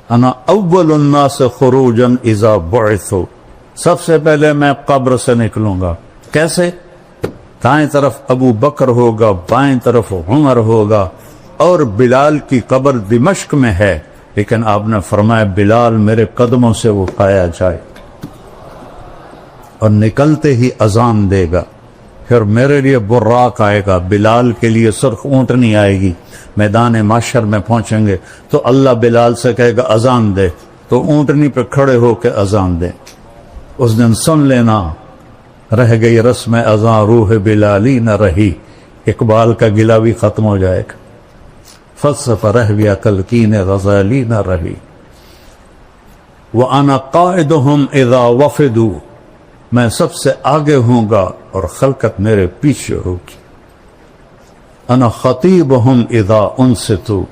انا اول الناس خروجا اذا بعثوا، سب سے پہلے میں قبر سے نکلوں گا. کیسے؟ دائیں طرف ابو بکر ہوگا، بائیں طرف عمر ہوگا، اور بلال کی قبر دمشق میں ہے، لیکن آپ نے فرمایا بلال میرے قدموں سے اٹھایا جائے، اور نکلتے ہی اذان دے گا. پھر میرے لیے براق آئے گا، بلال کے لیے سرخ اونٹنی آئے گی. میدان معشر میں پہنچیں گے تو اللہ بلال سے کہے گا اذان دے، تو اونٹنی پہ کھڑے ہو کے اذان دے. اس دن سن لینا، رہ گئی رسم اذان روح بلالی نہ رہی. اقبال کا گلہ بھی ختم ہو جائے گا. فلسفہ رہ گیا کلکین غزالی نہ رہی. وَأَنَا قَائِدُهُمْ إِذَا وَفِدُوا، میں سب سے آگے ہوں گا اور خلقت میرے پیچھے ہوگی. انا خطیبہم اذا انصتوا،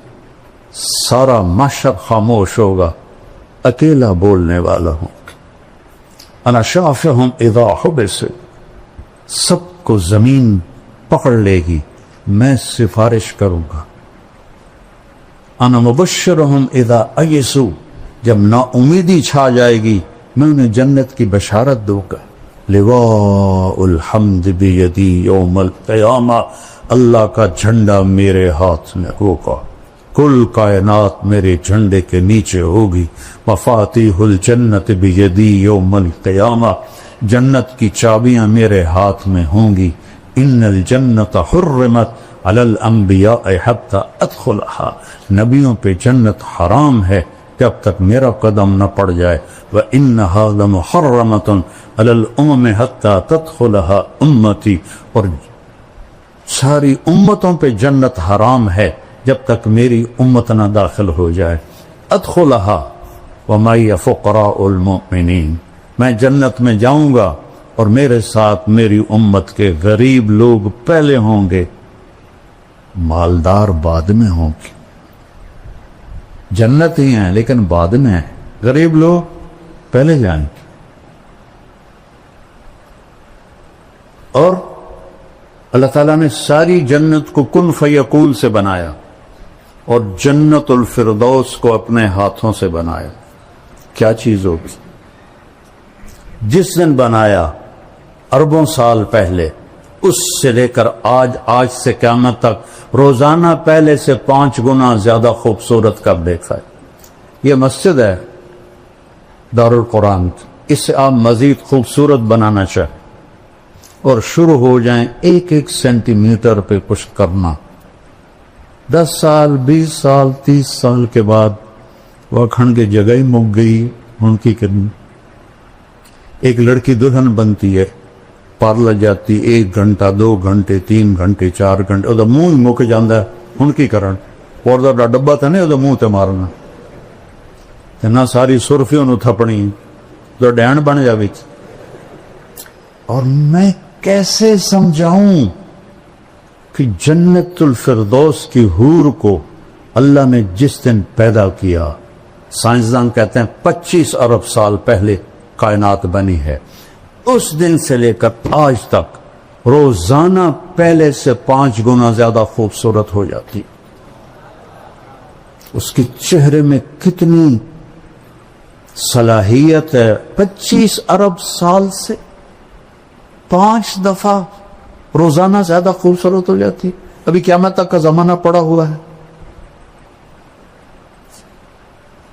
سارا معاشر خاموش ہوگا، اکیلا بولنے والا ہوں. انا شافہم اذا حبسوا، سب کو زمین پکڑ لے گی، میں سفارش کروں گا. انا مبشرہم اذا ایسوا، جب نا امیدی چھا جائے گی میں انہیں جنت کی بشارت دوں گا. لواء الحمد بیدی یوم القیامہ، اللہ کا جھنڈا میرے ہاتھ میں ہوگا، کل کائنات میرے جھنڈے کے نیچے ہوگی. مفاتیح الجنت بیدی یوم القیامہ، جنت کی چابیاں میرے ہاتھ میں ہوں گی. ان الجنت حرمت علی الانبیاء حتی ادخلها، نبیوں پہ جنت حرام ہے جب تک میرا قدم نہ پڑ جائے. وَإِنَّهَا لَمُحَرَّمَةٌ عَلَى الْأُمَمِ حَتَّى تَدْخُلَهَا أُمَّتِي، اور ساری امتوں پہ جنت حرام ہے جب تک میری امت نہ داخل ہو جائے. ادخلها وَمَعِيَ فُقَرَاءُ الْمُؤْمِنِينَ، میں جنت میں جاؤں گا اور میرے ساتھ میری امت کے غریب لوگ پہلے ہوں گے، مالدار بعد میں ہوں گے. جنت ہی ہیں لیکن بعد میں ہیں، غریب لوگ پہلے جائیں گے. اور اللہ تعالیٰ نے ساری جنت کو کن فیکون سے بنایا اور جنت الفردوس کو اپنے ہاتھوں سے بنایا. کیا چیز ہوگی؟ جس دن بنایا اربوں سال پہلے، اس سے لے کر آج سے قیامت تک روزانہ پہلے سے 5 گنا زیادہ خوبصورت کر دیکھا ہے. یہ مسجد ہے دارالقرآن، اس سے آپ مزید خوبصورت بنانا چاہیں اور شروع ہو جائیں 1 سینٹی میٹر پہ کچھ کرنا. 10 سال 20 سال 30 سال کے بعد وہ کھنڈ کی جگہ ہی مک گئی. ان کی کرنی ایک لڑکی دلہن بنتی ہے، پارلر جاتی 1 گھنٹہ 2 گھنٹے 3 گھنٹے 4 گھنٹے، وہ منہ ہی مک جاندہ ہے. ان کی کرن اور دا ڈبا تھا نہیں وہ منہ تے مارنا نہ ساری سرفیوں نو تھپنی تو ڈین بن جاوی. اور میں کیسے سمجھاؤں کہ جنت الفردوس کی حور کو اللہ نے جس دن پیدا کیا، سائنسدان کہتے ہیں 25 ارب سال پہلے کائنات بنی ہے، اس دن سے لے کر آج تک روزانہ پہلے سے 5 گنا زیادہ خوبصورت ہو جاتی. اس کے چہرے میں کتنی صلاحیت ہے. 25 ارب سال سے 5 دفعہ روزانہ زیادہ خوبصورت ہو جاتی. ابھی قیامت تک کا زمانہ پڑا ہوا ہے.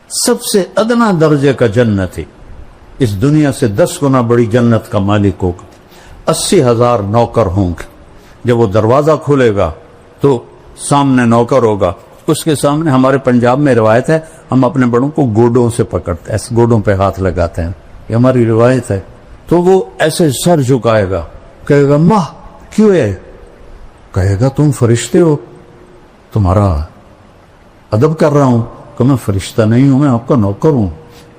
سب سے ادنا درجے کا جنت ہے، اس دنیا سے 10 گنا بڑی جنت کا مالک ہوگا. 80,000 نوکر ہوں گے. جب وہ دروازہ کھولے گا تو سامنے نوکر ہوگا، اس کے سامنے ہمارے پنجاب میں روایت ہے ہم اپنے بڑوں کو گوڈوں سے پکڑتے ہیں، ایسے گوڈوں پہ ہاتھ لگاتے ہیں، یہ ہماری روایت ہے. تو وہ ایسے سر جھکائے گا، کہے گا ماں کیوں ہے؟ کہے گا تم فرشتے ہو، تمہارا ادب کر رہا ہوں. کہ میں فرشتہ نہیں ہوں، میں آپ کا نوکر ہوں،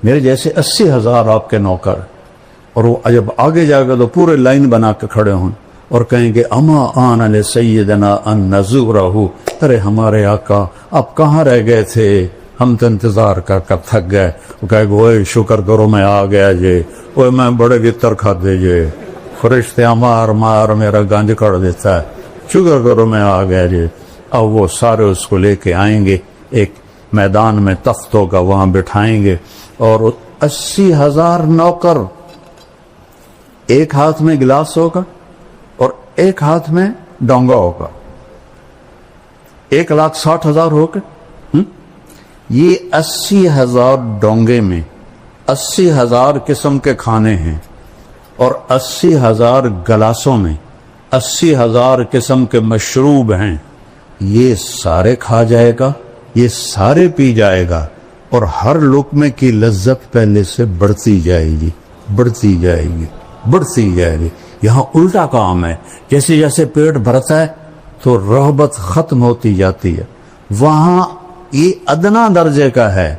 میرے جیسے 80,000 آپ کے نوکر. اور وہ جب آگے جائے گا تو پورے لائن بنا کے کھڑے ہوں اور کہیں گے اما آن لسیدنا ان نزورہ، ارے ہمارے آقا آپ کہاں رہ گئے تھے، ہم تو انتظار کر کر تھک گئے. وہ کہے گا اوے شکر کرو میں آ گیا جے، اوے میں بڑے گتر کھا دے جے، فرشتے مار مار میرا گنج کر دیتا ہے، شکر کرو میں آ گیا جے. اب وہ سارے اس کو لے کے آئیں گے ایک میدان میں تخت ہوگا، وہاں بٹھائیں گے، اور 80,000 نوکر، ایک ہاتھ میں گلاس ہوگا اور ایک ہاتھ میں ڈونگا ہوگا، 1,60,000 ہو گئے۔ یہ 80,000 ڈونگے میں 80,000 قسم کے کھانے ہیں، اور 80,000 گلاسوں میں 80,000 قسم کے مشروب ہیں۔ یہ سارے کھا جائے گا، یہ سارے پی جائے گا، اور ہر لقمے کی لذت پہلے سے بڑھتی جائے گی، بڑھتی جائے گی، بڑھتی جائے گی۔ یہاں الٹا کام ہے، جیسے جیسے پیٹ بھرتا ہے تو رغبت ختم ہوتی جاتی ہے۔ وہاں یہ ادنا درجے کا ہے،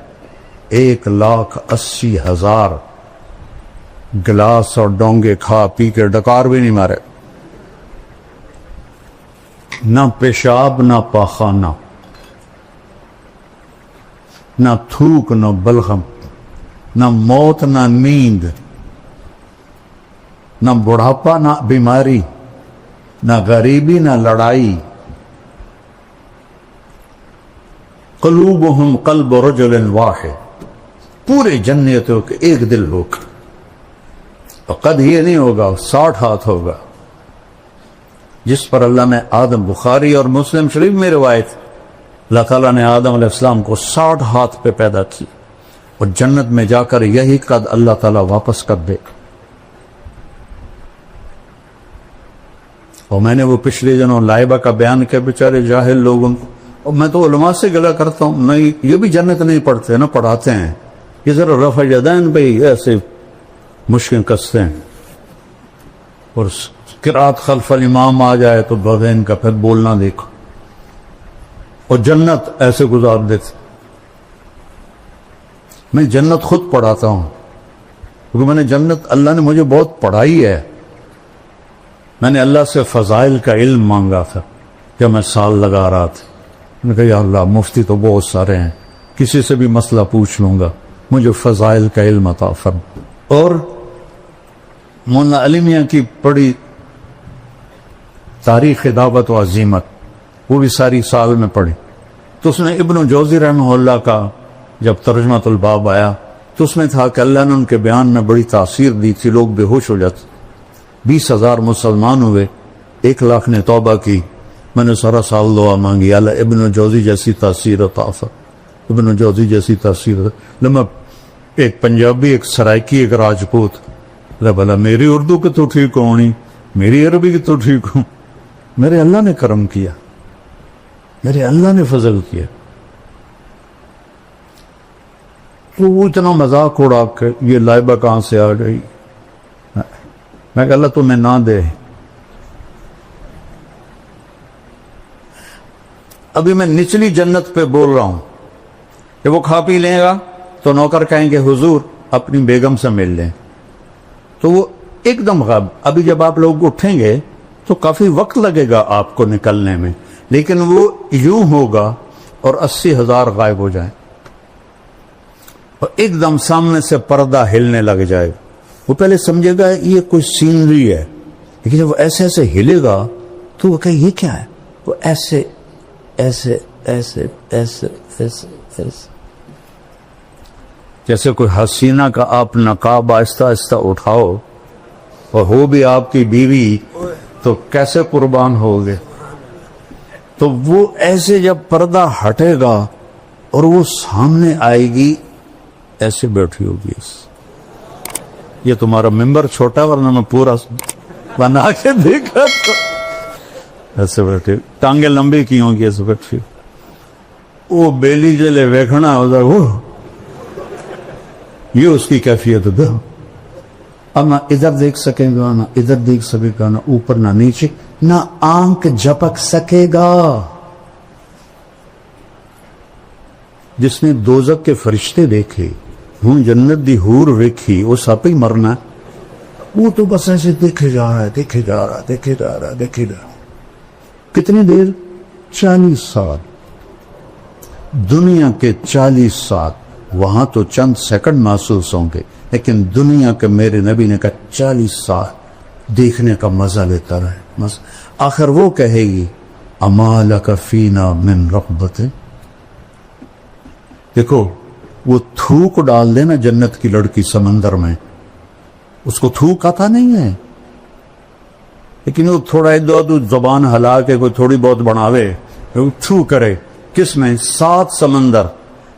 1,80,000 گلاس اور ڈونگے کھا پی کے ڈکار بھی نہیں مارے، نہ پیشاب نہ پاخانہ، نہ تھوک نہ بلغم، نہ موت نہ نیند، نہ بڑھاپا نہ بیماری، نہ غریبی نہ لڑائی۔ قلوبہم قلب رجل واحد، پورے جنتوں کے ایک دل ہوگا، اور قد یہ نہیں ہوگا 60 ہاتھ ہوگا، جس پر اللہ نے آدم، بخاری اور مسلم شریف میں روایت، اللہ تعالیٰ نے آدم علیہ السلام کو 60 ہاتھ پہ پیدا کی، اور جنت میں جا کر یہی قد اللہ تعالیٰ واپس کر دے۔ اور میں نے وہ پچھلے دنوں لائبہ کا بیان کیا، بیچارے جاہل لوگوں کو، اور میں تو علماء سے گلہ کرتا ہوں، نہیں یہ بھی جنت نہیں پڑھتے نہ پڑھاتے ہیں، یہ ذرا رفع یدین پہ ایسے مشکل کستے ہیں، اور قرات خلف الامام آ جائے تو بغین کا پھر بولنا دیکھو، اور جنت ایسے گزار دیتے۔ میں جنت خود پڑھاتا ہوں، کیونکہ میں نے جنت، اللہ نے مجھے بہت پڑھائی ہے۔ میں نے اللہ سے فضائل کا علم مانگا تھا جب میں سال لگا رہا تھا، میں نے کہا یا اللہ مفتی تو بہت سارے ہیں، کسی سے بھی مسئلہ پوچھ لوں گا، مجھے فضائل کا علم عطا فرما۔ اور مولانا علی میاں کی پڑھی تاریخ دعوت و عزیمت، وہ بھی ساری سال میں پڑھی، تو اس میں ابن جوزی رحمہ اللہ کا جب ترجمۃ الباب آیا تو اس میں تھا کہ اللہ نے ان کے بیان میں بڑی تاثیر دی تھی، لوگ بے ہوش ہو جاتے، 20,000 مسلمان ہوئے، 1,00,000 نے توبہ کی۔ میں نے سارا سال دعا مانگی، اللہ ابن جوزی جیسی تاثیر عطا فرما، ابن جوزی جیسی تاثیر۔ لما ایک پنجابی، ایک سرائکی، ایک راجپوت، بھلا میری اردو کی تو ٹھیک ہونی، میری عربی کی تو ٹھیک ہوں، میرے اللہ نے کرم کیا، میرے اللہ نے فضل کیا۔ تو وہ اتنا مذاق اڑا کے یہ لائبہ کہاں سے آ گئی، میں کہ اللہ تمہیں نہ دے۔ ابھی میں نچلی جنت پہ بول رہا ہوں کہ وہ کھا پی لے گا تو نوکر کہیں گے حضور اپنی بیگم سے مل لیں، تو وہ ایک دم غائب۔ ابھی جب آپ لوگ اٹھیں گے تو کافی وقت لگے گا آپ کو نکلنے میں، لیکن وہ یوں ہوگا اور 80,000 غائب ہو جائیں، اور ایک دم سامنے سے پردہ ہلنے لگ جائے گا۔ وہ پہلے سمجھے گا یہ کوئی سینری ہے، لیکن جب وہ ایسے ایسے ہلے گا تو وہ کہے یہ کیا ہے، وہ ایسے ایسے ایسے ایسے ایسے ایسے، جیسے کوئی حسینہ کا آپ نقاب آہستہ آہستہ اٹھاؤ اور ہو بھی آپ کی بیوی تو کیسے قربان ہوگے۔ تو وہ ایسے جب پردہ ہٹے گا اور وہ سامنے آئے گی، ایسے بیٹھی ہوگی، یہ تمہارا ممبر چھوٹا ورنہ میں پورا بنا کے دیکھا تو ایسے بیٹھے، ٹانگیں لمبی کی ہوں گی، ایسے بیٹھی، وہ بیلی جلے ویکھنا ہو جائے، وہ یہ اس کی کیفیت ہے۔ اب نہ ادھر دیکھ سکے گا، نہ ادھر دیکھ سکے گا، نہ اوپر نہ نیچے، نہ آنکھ جھپک سکے گا۔ جس نے دوزخ کے فرشتے دیکھے، ہوں جنت دی حور ویکھی، وہ سب ہی مرنا، وہ تو بس ایسے دیکھے جا رہا ہے، دیکھے جا رہا ہے، دیکھے جا رہا ہے، دیکھے جا رہا ہے۔ کتنی دیر؟ 40 سال۔ دنیا کے 40 سال، وہاں تو چند سیکنڈ محسوس ہوں گے، لیکن دنیا کے میرے نبی نے کہا 40 سال دیکھنے کا مزہ لیتا رہے۔ آخر وہ کہے گی اما لک فینا من رغبت، دیکھو وہ تھوک ڈال دے نا جنت کی لڑکی سمندر میں، اس کو تھوک آتا نہیں ہے، لیکن وہ تھوڑا ادھر زبان ہلا کے کوئی تھوڑی بہت بناوے، وہ تھو کرے۔ کس میں؟ 7 سمندر۔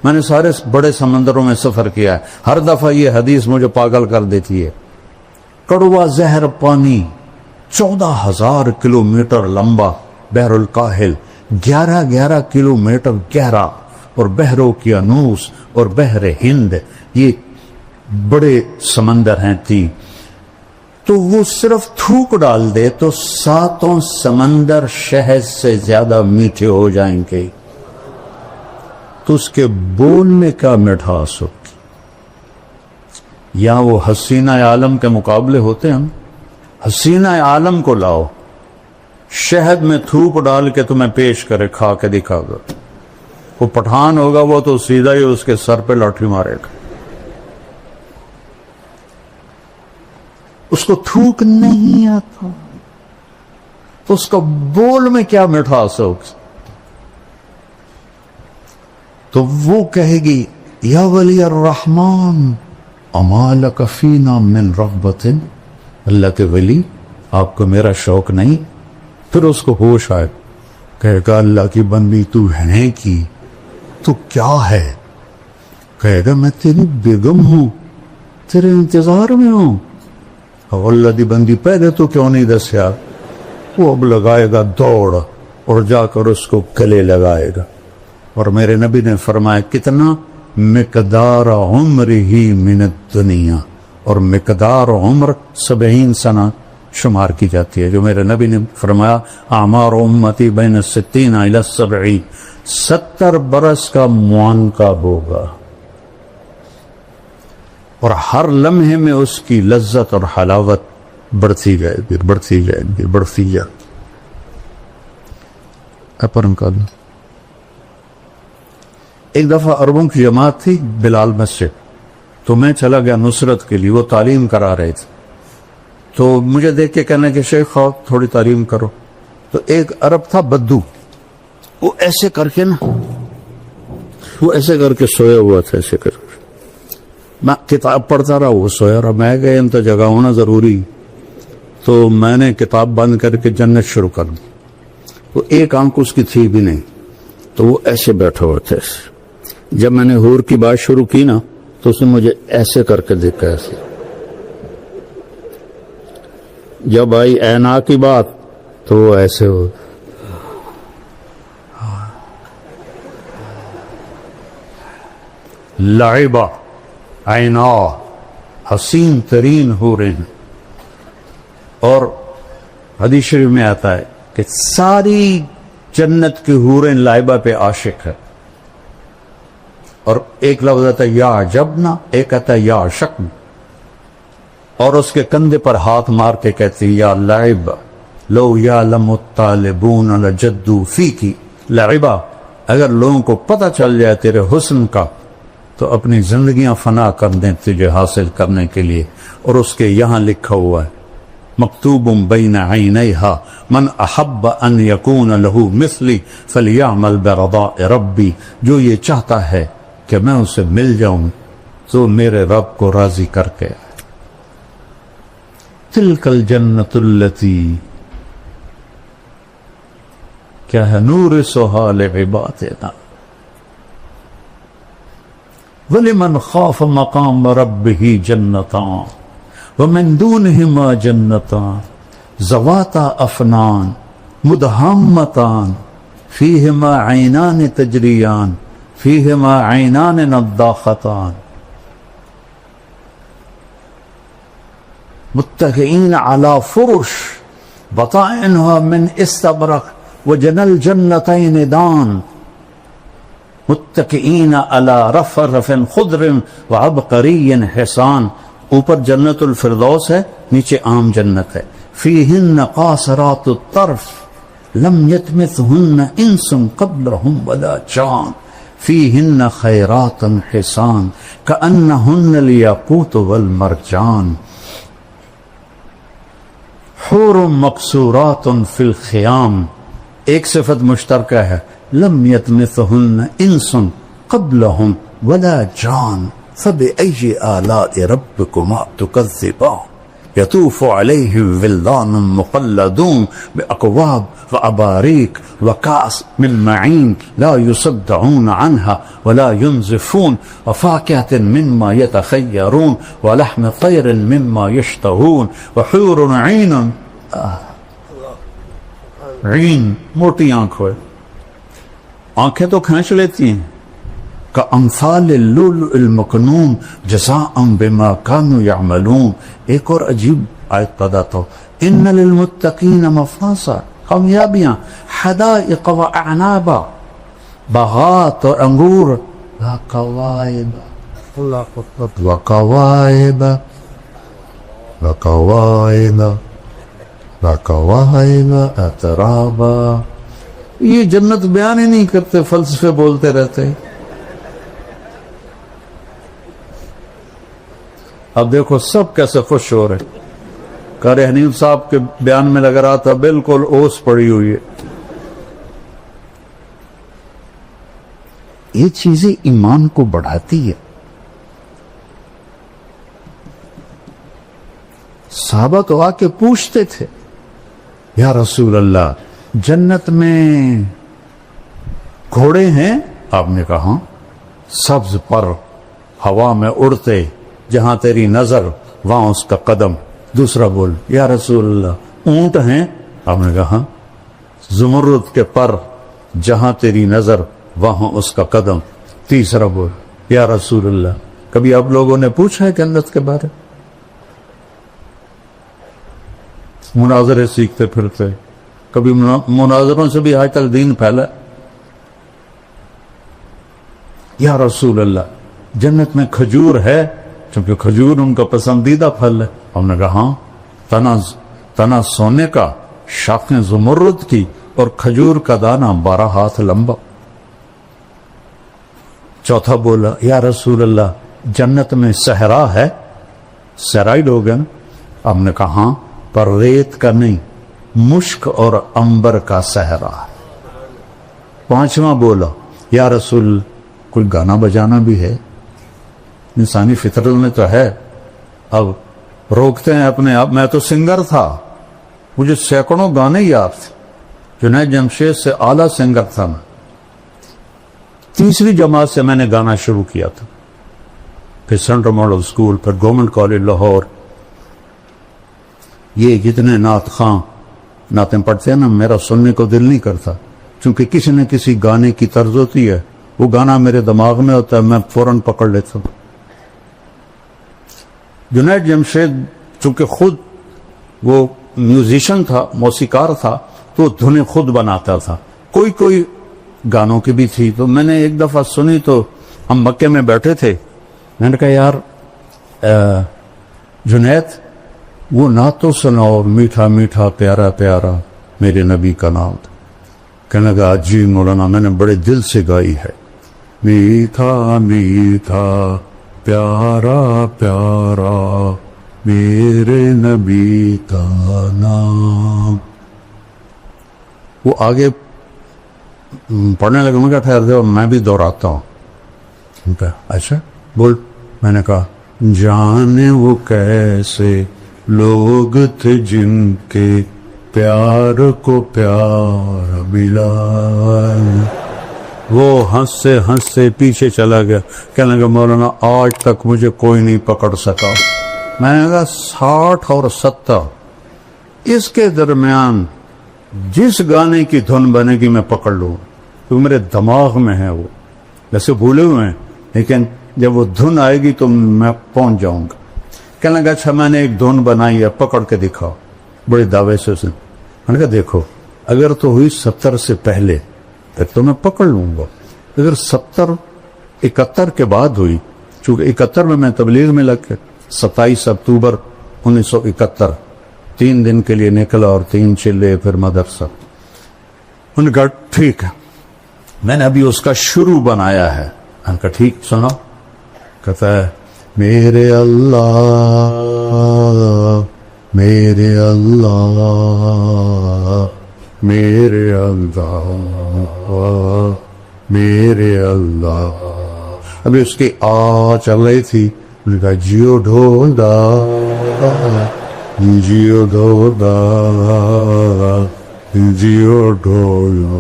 میں نے سارے بڑے سمندروں میں سفر کیا ہے، ہر دفعہ یہ حدیث مجھے پاگل کر دیتی ہے۔ کڑوا زہر پانی 14,000 کلومیٹر لمبا بحر الکاہل، 11 کلومیٹر گہرا، اور بحر اوقیانوس اور بحر ہند، یہ بڑے سمندر ہیں 3۔ تو وہ صرف تھوک ڈال دے تو 7 سمندر شہد سے زیادہ میٹھے ہو جائیں گے، تو اس کے بول میں کیا مٹھاس ہوگی؟ یا وہ حسینہ عالم کے مقابلے ہوتے ہیں؟ حسینہ عالم کو لاؤ، شہد میں تھوک ڈال کے تمہیں پیش کرے، کھا کے دکھا گا، وہ پٹھان ہوگا وہ تو سیدھا ہی اس کے سر پہ لاٹھی مارے گا۔ اس کو تھوک نہیں آتا تو اس کا بول میں کیا مٹھاس ہوگی؟ تو وہ کہے گی یا ولی الرحمن اما لک فینا من رغبت، اللہ کے ولی آپ کو میرا شوق نہیں؟ پھر اس کو ہوش آئے، کہے گا اللہ کی بندی تو ہے کی، تو کیا ہے؟ کہے گا میں تیری بیگم ہوں، تیرے انتظار میں ہوں۔ اللہ دی بندی پہلے تو کیوں نہیں دسیا؟ وہ اب لگائے گا دوڑ اور جا کر اس کو گلے لگائے گا۔ اور میرے نبی نے فرمایا کتنا؟ مقدار عمر ہی من الدنیا، اور مقدار عمر 70 سنہ شمار کی جاتی ہے، جو میرے نبی نے فرمایا اعمار امتی بین 60 الی 70، 70 برس کا معانقہ ہوگا، اور ہر لمحے میں اس کی لذت اور حلاوت بڑھتی جائے گی، بڑھتی جائے گی، بڑھتی جائے گی۔ اپرم کا ایک دفعہ عربوں کی جماعت تھی بلال مسجد، تو میں چلا گیا نصرت کے لیے، وہ تعلیم کرا رہے تھے، تو مجھے دیکھ کے کہنے کہ شیخ آپ تھوڑی تعلیم کرو۔ تو ایک عرب تھا بدو، وہ ایسے کر کے نا، وہ ایسے کر کے سویا ہوا تھا، ایسے کر کے میں کتاب پڑھتا رہا، وہ سویا رہا۔ میں کہ ان تو جگہ ہونا ضروری، تو میں نے کتاب بند کر کے جنت شروع کر دی۔ وہ ایک آنکھ اس کی تھی بھی نہیں، تو وہ ایسے بیٹھا ہوا تھا۔ جب میں نے حور کی بات شروع کی نا تو اس نے مجھے ایسے کر کے دیکھا، ایسے۔ جب آئی اینا کی بات تو وہ ایسے ہو۔ لعبہ عینا، حسین ترین حوریں ہیں، اور حدیث شریف میں آتا ہے کہ ساری جنت کی حوریں لائبہ پہ عاشق ہے، اور ایک لفظ آتا ہے یا عجبنا، ایک آتا ہے یا عشقنا، اور اس کے کندھے پر ہاتھ مار کے کہتی یا لعبہ لو یعلم الطالبون لجدوا فیکی، لعبہ اگر لوگوں کو پتہ چل جائے تیرے حسن کا تو اپنی زندگیاں فنا کر دیں تجھے حاصل کرنے کے لیے۔ اور اس کے یہاں لکھا ہوا ہے مکتوب بین عینیہا من احب ان یکون لہو مثلی فلیعمل برضاء ربی، جو یہ چاہتا ہے کہ میں اسے مل جاؤں تو میرے رب کو راضی کر کے۔ تلک الجنت التی، کیا ہے؟ نورثھا لعبادنا وَلِمَنْ خَافَ مَقَامَ رَبِّهِ جَنَّتَانِ وَمِن دُونِهِمَا جَنَّتَانِ ذَوَاتَا أَفْنَانٍ مُدْهَامَّتَانِ فِيهِمَا عَيْنَانِ تَجْرِيَانِ فِيهِمَا عَيْنَانِ نَضَّاخَتَانِ مُتَّكِئِينَ عَلَى فُرُشٍ بَطَائِنُهَا مِنْ إِسْتَبْرَقٍ وَجَنَى الْجَنَّتَيْنِ دَانٍ متکئین علی رفرف خضر وعبقری حسان، اوپر جنت الفردوس ہے، نیچے عام جنت ہے۔ فیہن قاصرات الطرف لم یطمثہن انس قبلہم ولا جان فیہن خیرات حسان کأنہن الیاقوت والمرجان حور مقصورات فی الخیام، ایک صفت مشترکہ ہے، لم یطمثہن انس قبلہم ولا جان فبأي آلاء ربكما تكذبان يطوف عليهم ولدان مخلدون بأكواب وأباريك وكأس من معين لا يصدعون عنها ولا ينزفون وفاكهة مما يتخيرون ولحم طير مما يشتهون وحور عين عین موٹی آنکھ ہوئے، آنکھیں تو کھینچ لیتی ہیں، کامثال اللؤلؤ المکنون جزاء بما كانوا يعملون. ایک اور عجیب آیت پیدا تو ان للمتقین مفازا، کامیابیاں، حدائق واعنابا، باغات اور انگور، وکواعب وکواعب وکواعب وکواعب اترابا. یہ جنت بیان ہی نہیں کرتے، فلسفے بولتے رہتے. اب دیکھو سب کیسے خوش ہو رہے. قاری حنیف صاحب کے بیان میں لگ رہا تھا بالکل اوس پڑی ہوئی ہے. یہ چیزیں ایمان کو بڑھاتی ہے. صحابہ تو آ کے پوچھتے تھے یا رسول اللہ جنت میں گھوڑے ہیں؟ آپ نے کہا سبز پر ہوا میں اڑتے، جہاں تیری نظر وہاں اس کا قدم. دوسرا بول یا رسول اللہ اونٹ ہیں؟ آپ نے کہا زمرد کے پر، جہاں تیری نظر وہاں اس کا قدم. تیسرا بول یا رسول اللہ کبھی آپ لوگوں نے پوچھا ہے جنت کے بارے؟ مناظرے سیکھتے پھرتے، کبھی مناظروں سے بھی آج تک دین پھیلا. یا رسول اللہ جنت میں کھجور ہے؟ چونکہ کھجور ان کا پسندیدہ پھل ہے. ہم نے کہا ہاں، تنا سونے کا، شاخیں زمرد کی، اور کھجور کا دانہ 12 ہاتھ لمبا. چوتھا بولا یا رسول اللہ جنت میں صحرا ہے؟ صحرائی لوگ ہیں. ہم نے کہا ہاں، پر ریت کا نہیں، مشک اور عنبر کا صحرا ہے. پانچواں بولا یا رسول کوئی گانا بجانا بھی ہے؟ انسانی فطرت میں تو ہے. اب روکتے ہیں اپنے آپ. میں تو سنگر تھا، مجھے سینکڑوں گانے یاد تھے. جنید جمشید سے اعلیٰ سنگر تھا میں. تیسری جماعت سے میں نے گانا شروع کیا تھا، پھر سینٹرل ماڈل اسکول، پھر گورنمنٹ کالج لاہور. یہ جتنے نعت خواں نعتیں پڑھتے ہیں نا، میرا سننے کو دل نہیں کرتا، چونکہ کسی نہ کسی گانے کی طرز ہوتی ہے. وہ گانا میرے دماغ میں ہوتا ہے، میں فوراً پکڑ لیتا ہوں. جنید جمشید چونکہ خود وہ میوزیشن تھا، موسیقار تھا، تو دھنیں خود بناتا تھا. کوئی گانوں کی بھی تھی. تو میں نے ایک دفعہ سنی تو ہم مکے میں بیٹھے تھے. میں نے کہا یار جنید وہ نعت تو سناؤ، میٹھا میٹھا پیارا پیارا میرے نبی کا نام. کہنے لگا جی مولانا میں نے بڑے دل سے گائی ہے. میٹھا میٹھا پیارا پیارا میرے نبی کا نام. وہ آگے پڑھنے لگا. میں کہا ٹھہر دے میں بھی دہراتا ہوں. اچھا بول. میں نے کہا جانے وہ کیسے لوگ تھے جن کے پیار کو پیار ملا. وہ ہنسے ہنسے پیچھے چلا گیا. کہنے لگا مولانا آج تک مجھے کوئی نہیں پکڑ سکا. میں نے کہا 60 اور 70 اس کے درمیان جس گانے کی دھن بنے گی میں پکڑ لوں، تو میرے دماغ میں ہے. وہ ویسے بھولے ہوئے ہیں لیکن جب وہ دھن آئے گی تو میں پہنچ جاؤں گا. کہنے لگا اچھا میں نے ایک دھن بنائی ہے، پکڑ کے دکھاؤ. بڑے دعوے سے اس نے. میں نے کہا دیکھو اگر تو ہوئی 70 سے پہلے پھر تو میں پکڑ لوں گا. اگر 70 71 کے بعد ہوئی، چونکہ 71 میں تبلیغ میں لگ کے 27 اکتوبر 1971 3 دن کے لیے نکلا اور 3 چلے پھر مدرسہ. انہوں نے کہا ٹھیک ہے میں نے ابھی اس کا شروع بنایا ہے. میں نے کہا ٹھیک سنا. کہتا ہے میرے اللہ میرے اللہ میرے اللہ میرے اللہ ابھی اس کی چل رہی تھی، انہوں نے کہا جیو ڈھولا جیو ڈھولا جیو ڈھولا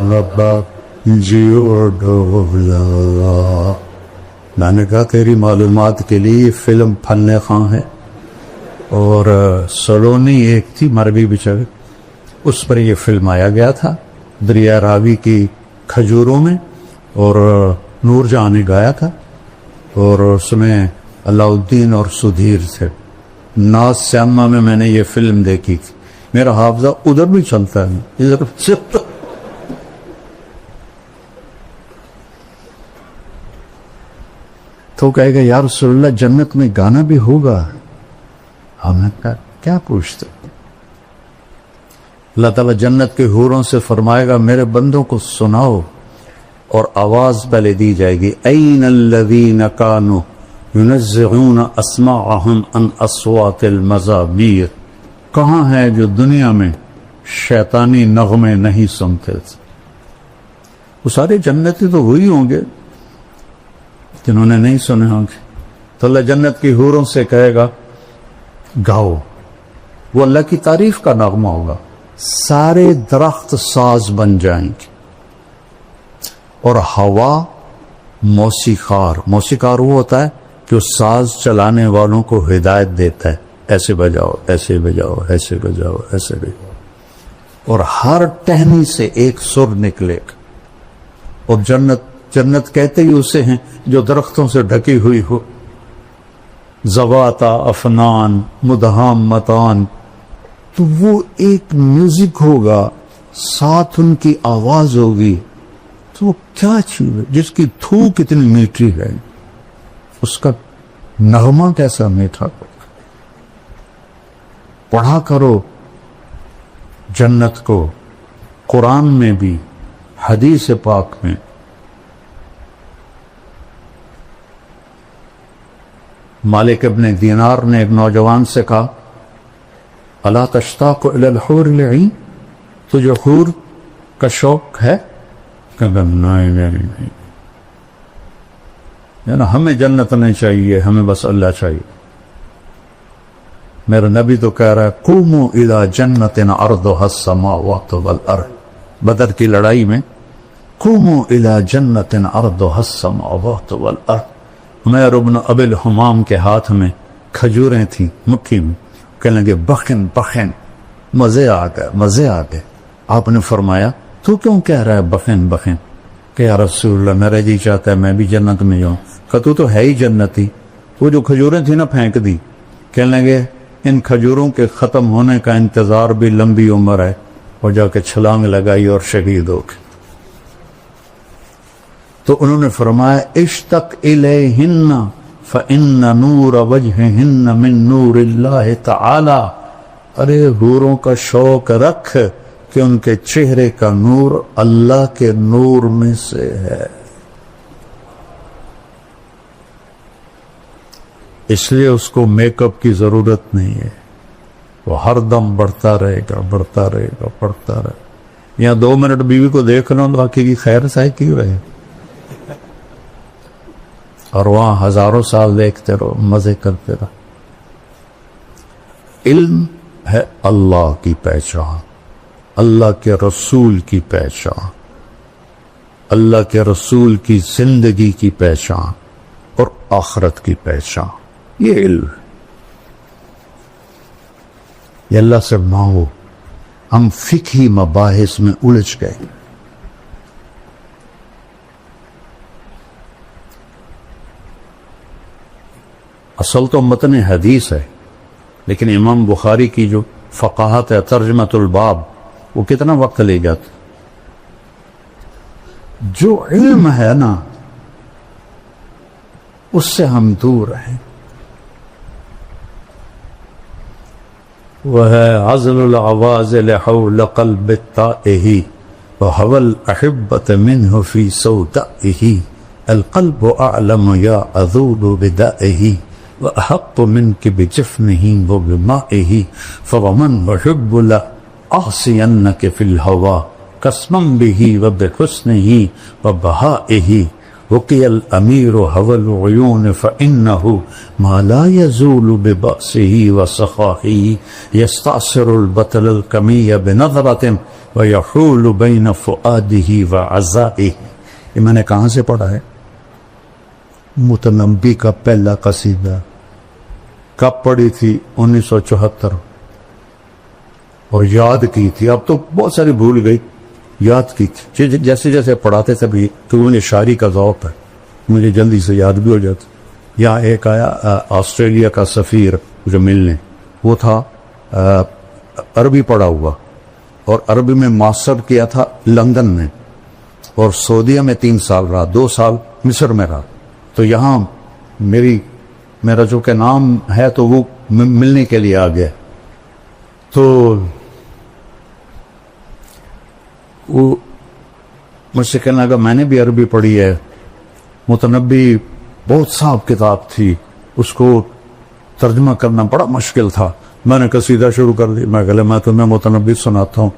ربا جیو ڈھولا. میں نے کہا تیری معلومات کے لیے یہ فلم فن خاں ہے، اور سلونی ایک تھی مروی بیچارے، اس پر یہ فلم آیا گیا تھا دریا راوی کی کھجوروں میں، اور نور جہاں نے گایا تھا، اور اس میں علاء الدین اور سدھیر تھے. ناز سیما میں نے یہ فلم دیکھی تھی. میرا حافظہ ادھر بھی چلتا ہے، ادھر چلتا. تو کہے گا یا رسول اللہ جنت میں گانا بھی ہوگا؟ ہم نے کہا کیا پوچھتے؟ اللہ تعالیٰ جنت کے حوروں سے فرمائے گا میرے بندوں کو سناؤ، اور آواز پہلے دی جائے گی این الذین کانوا ینزعون اسماعہم عن اصوات المزامیر. کہاں ہے جو دنیا میں شیطانی نغمے نہیں سنتے تھے؟ وہ سارے جنتی تو وہی ہوں گے جنہوں نے نہیں سنے ہوں گے. تو اللہ جنت کی حوروں سے کہے گا گاؤ. وہ اللہ کی تعریف کا نغمہ ہوگا. سارے درخت ساز بن جائیں گے، اور ہوا موسیقار. موسیقار وہ ہوتا ہے جو ساز چلانے والوں کو ہدایت دیتا ہے، ایسے بجاؤ ایسے بجاؤ ایسے بجاؤ ایسے بجاؤ، اور ہر ٹہنی سے ایک سر نکلے گا. اور جنت کہتے ہی اسے ہیں جو درختوں سے ڈھکی ہوئی ہو. زواتا افنان مدہامتان. تو وہ ایک میوزک ہوگا، ساتھ ان کی آواز ہوگی. تو وہ کیا چیز ہے جس کی تھوک اتنی میٹھی ہے، اس کا نغمہ کیسا میٹھا. پڑھا کرو جنت کو، قرآن میں بھی حدیث پاک میں. مالک ابن دینار نے ایک نوجوان سے کہا الا تشتاق الی الحور العین، تجھے حور کا شوق ہے؟ کہا نہیں. یعنی ہمیں جنت نہیں چاہیے، ہمیں بس اللہ چاہیے. میرا نبی تو کہہ رہا ہے قوموا الی جنت عرضها السماوات والارض. بدر کی لڑائی میں قوموا الی جنت عرضها السماوات والارض. عمیر بن ابی الحمام کے ہاتھ میں کھجوریں تھیں مٹھی میں، کہنے لگے بخن بخن. مزے آ گئے مزے آ گئے. آپ نے فرمایا تو کیوں کہہ رہا ہے بخن بخن؟ کہ یا رسول اللہ میرا جی چاہتا ہے میں بھی جنت میں جاؤں. کہ تو ہے ہی جنتی. وہ جو کھجوریں تھیں نا پھینک دی. کہنے لگے ان کھجوروں کے ختم ہونے کا انتظار بھی لمبی عمر ہے، اور جا کے چھلانگ لگائی اور شہید ہو گئے. تو انہوں نے فرمایا اشتق الیہن فإن نور وجہہن من نور اللہ تعالی. ارے حوروں کا شوق رکھ کہ ان کے چہرے کا نور اللہ کے نور میں سے ہے. اس لیے اس کو میک اپ کی ضرورت نہیں ہے، وہ ہر دم بڑھتا رہے گا بڑھتا رہے گا بڑھتا رہے گا. یہاں 2 منٹ بیوی کو دیکھ لو باقی کی خیر سائے کی رہے، اور وہاں ہزاروں سال دیکھتے رہو مزے کرتے رہو. علم ہے اللہ کی پہچان، اللہ کے رسول کی پہچان، اللہ کے رسول کی زندگی کی پہچان اور آخرت کی پہچان. یہ علم یہ اللہ سے مانگو. ہم فقہی مباحث میں الجھ گئے. اصل تو متن حدیث ہے، لیکن امام بخاری کی جو فقاہت ہے ترجمۃ الباب وہ کتنا وقت لے جاتا. جو علم ہے نا اس سے ہم دور ہیں. وہ ہے عزل العوازل حول قلب التائہ وهو الأحبة منه في سودائه. القلب أعلم يا أذول بدائه وأحق منك بجفنه وبمائه. فومن وحب لأعصينك في الهوى قسما به وبحسنه وبهائه وقي الأمير هوى العيون فإنه ما لا يزول ببأسه وسخائه يستعصر البطل الكمي بنظرة ويحول بين فؤاده وعزائه. یہ میں نے کہاں سے پڑھا ہے؟ متنبی کا پہلا قصیدہ. کب پڑھی تھی؟ 1974. اور یاد کی تھی. اب تو بہت ساری بھول گئی، یاد کی تھی. جیسے جیسے پڑھاتے تھے بھی تو مجھے شاعری کا ذوق ہے، مجھے جلدی سے یاد بھی ہو جاتا. یہاں ایک آیا آسٹریلیا کا سفیر جو ملنے، وہ تھا عربی پڑھا ہوا، اور عربی میں ماسٹر کیا تھا لندن میں، اور سعودیہ میں 3 سال رہا، 2 سال مصر میں رہا. تو یہاں میرا جو کہ نام ہے تو وہ ملنے کے لیے آ گیا. تو وہ مجھ سے کہنے لگا میں نے بھی عربی پڑھی ہے، متنبی بہت صعب کتاب تھی، اس کو ترجمہ کرنا بڑا مشکل تھا. میں نے قصیدہ شروع کر دی. میں کہا میں تمہیں متنبی سناتا ہوں.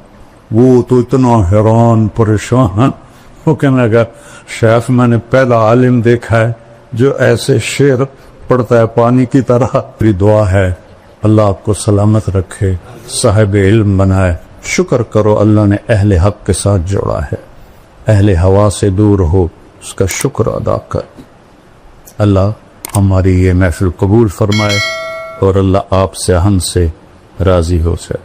وہ تو اتنا حیران پریشان، وہ کہنے لگا شیخ میں نے پہلا عالم دیکھا ہے جو ایسے شعر پڑھتا ہے پانی کی طرح. میری دعا ہے اللہ آپ کو سلامت رکھے، صاحب علم بنائے. شکر کرو اللہ نے اہل حق کے ساتھ جوڑا ہے، اہل ہوا سے دور ہو اس کا شکر ادا کر. اللہ ہماری یہ محفل قبول فرمائے اور اللہ آپ سے ہم سے راضی ہو جائے.